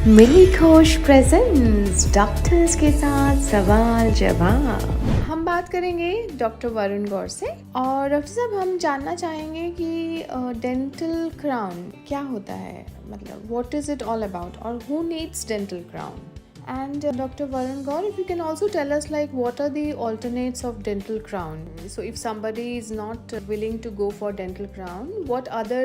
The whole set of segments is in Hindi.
मिली घोष प्रेजेंट्स डॉक्टर्स के साथ सवाल जवाब। हम बात करेंगे डॉक्टर वरुण गौर से। और डॉक्टर साहब, हम जानना चाहेंगे कि डेंटल क्राउन क्या होता है, मतलब what is it all about, और who needs dental crown? And Dr. Varun Gaur, if you can also tell us like what are the alternates of dental crown? So if somebody is not willing to go for dental crown, what other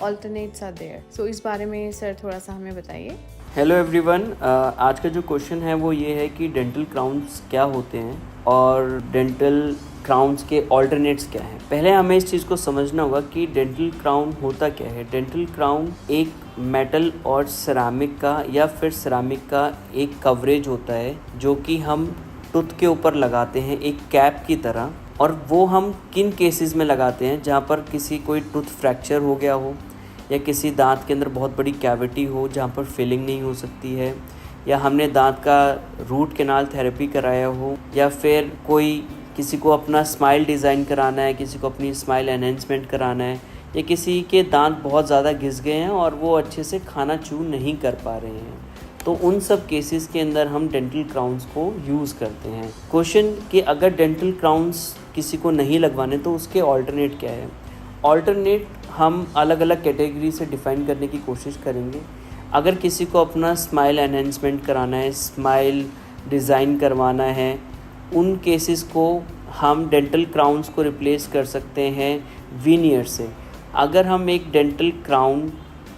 alternates are there? So इस बारे में सर थोड़ा सा हमें बताइए। हेलो एवरीवन, आज का जो क्वेश्चन है वो ये है कि डेंटल क्राउन्स क्या होते हैं और डेंटल क्राउन्स के ऑल्टरनेट्स क्या हैं। पहले हमें इस चीज़ को समझना होगा कि डेंटल क्राउन होता क्या है। डेंटल क्राउन एक मेटल और सिरामिक का या फिर सिरामिक का एक कवरेज होता है जो कि हम टूथ के ऊपर लगाते हैं एक कैप की तरह। और वो हम किन केसेस में लगाते हैं, जहाँ पर किसी कोई टूथ फ्रैक्चर हो गया हो या किसी दांत के अंदर बहुत बड़ी कैविटी हो जहाँ पर फिलिंग नहीं हो सकती है, या हमने दांत का रूट कैनाल थेरेपी कराया हो, या फिर किसी को अपना स्माइल डिज़ाइन कराना है, किसी को अपनी स्माइल एनहेंसमेंट कराना है, या किसी के दांत बहुत ज़्यादा घिस गए हैं और वो अच्छे से खाना च्यू नहीं कर पा रहे हैं, तो उन सब केसेस के अंदर हम डेंटल क्राउन्स को यूज़ करते हैं। क्वेश्चन कि अगर डेंटल क्राउन्स किसी को नहीं लगवाने तो उसके ऑल्टरनेट क्या है। ऑल्टरनेट हम अलग अलग कैटेगरी से डिफ़ाइन करने की कोशिश करेंगे। अगर किसी को अपना स्माइल एनहेंसमेंट कराना है, स्माइल डिज़ाइन करवाना है, उन केसेस को हम डेंटल क्राउन्स को रिप्लेस कर सकते हैं वीनियर से। अगर हम एक डेंटल क्राउन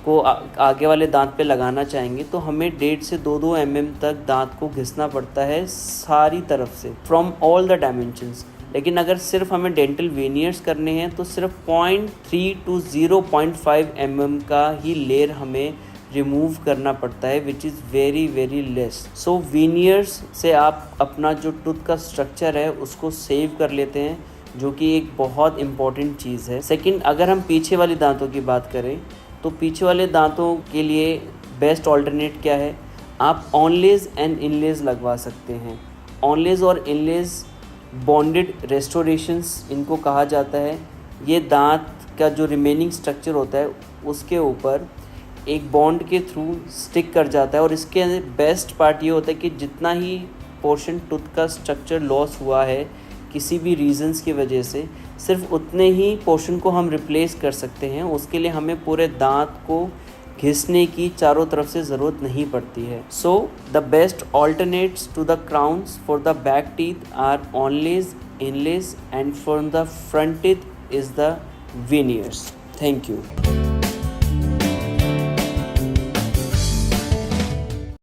को आगे वाले दांत पे लगाना चाहेंगे तो हमें 1.5 से 2 mm तक दांत को घिसना पड़ता है सारी तरफ से, फ्रॉम ऑल द डायमेंशंस। लेकिन अगर सिर्फ हमें डेंटल वेनियर्स करने हैं तो सिर्फ 0.3 to 0.5 mm का ही लेयर हमें रिमूव करना पड़ता है, which is very very less. So veneers से आप अपना जो टूथ का स्ट्रक्चर है उसको सेव कर लेते हैं, जो कि एक बहुत इम्पॉर्टेंट चीज़ है। सेकंड, अगर हम पीछे वाले दांतों की बात करें तो पीछे वाले दांतों के लिए बेस्ट ऑल्टरनेट क्या है, आप ऑनलेज एंड इनलेज लगवा सकते हैं। ऑनलेज और इनलेज बॉन्डेड रेस्टोरेशंस इनको कहा जाता है। ये दांत का जो रिमेनिंग स्ट्रक्चर होता है उसके ऊपर एक बॉन्ड के थ्रू स्टिक कर जाता है, और इसके बेस्ट पार्ट ये होता है कि जितना ही पोर्शन टूथ का स्ट्रक्चर लॉस हुआ है किसी भी रीजंस की वजह से, सिर्फ उतने ही पोर्शन को हम रिप्लेस कर सकते हैं। उसके लिए हमें पूरे दांत को घिसने की चारों तरफ से ज़रूरत नहीं पड़ती है। So the best alternates to the crowns for the back teeth are onlays, inlays, and for the front teeth is the veneers. Thank you.